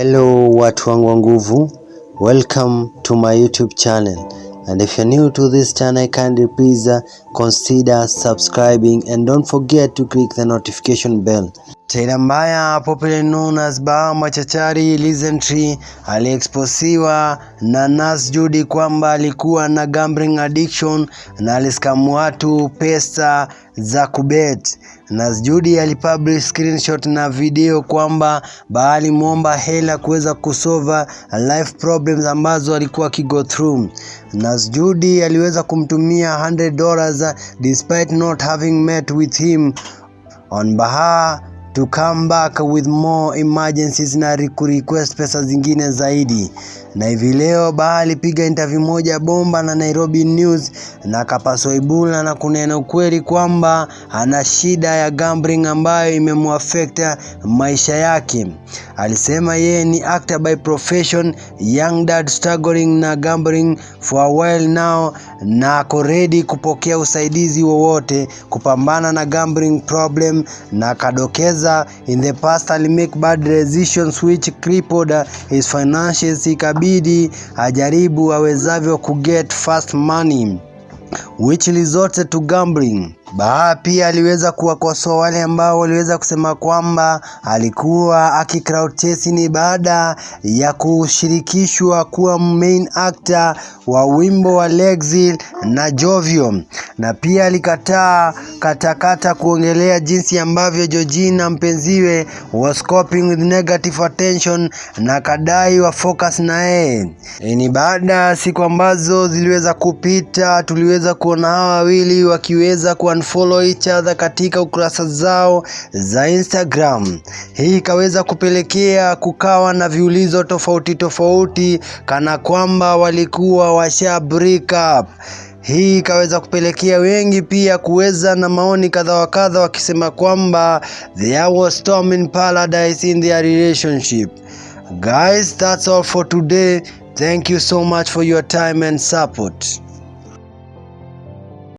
Hello watu wangu wa nguvu, welcome to my YouTube channel, and if you're new to this channel, kindly please consider subscribing and don't forget to click the notification bell. Taira mbaya popularly known as Baha Machachari recently aliexposiwa na Nurse Judy kwamba alikuwa na gambling addiction na aliskamu watu pesa za kubet. Nurse Judy alipublish screenshot na video kwamba Baha alimuomba hela kuweza kusolve life problems ambazo alikuwa akigo through. Nurse Judy aliweza kumtumia $100 despite not having met with him on Baha to come back with more emergencies na request pesa zingine zaidi. Na hivi leo Baha alipiga interview moja bomba na Nairobi News na kapaswa ibula na kunena ukweli kwamba ana shida ya gambling ambayo imemuaffect maisha yake. Alisema yeye ni actor by profession, young dad struggling na gambling for a while now, na ako ready kupokea usaidizi wowote kupambana na gambling problem, na kadokeza in the past ali make bad decisions which crippled his finances, ikabidi ajaribu awezavyo kuget fast money which resorted to gambling. Baha pia aliweza kuwakosoa wale ambao waliweza kusema kwamba alikuwa aki-crowd chasing baada ya kushirikishwa kuwa main actor wa wimbo wa Lexi na Jovio, na pia alikataa katakata kuongelea jinsi ambavyo Georgina mpenziwe was coping with negative attention na kadai wa focus na yeye. Ni baada siku ambazo ziliweza kupita tuliweza kuona hawa wawili wakiweza unfollow each other katika ukurasa zao za Instagram. Hii ikaweza kupelekea kukawa na viulizo tofauti kana kwamba walikuwa washa break up. Hii ikaweza kupelekea wengi pia kuweza na maoni kadha wa kadha wakisema kwamba there was storm in paradise in their relationship. Guys, that's all for today. Thank you so much for your time and support.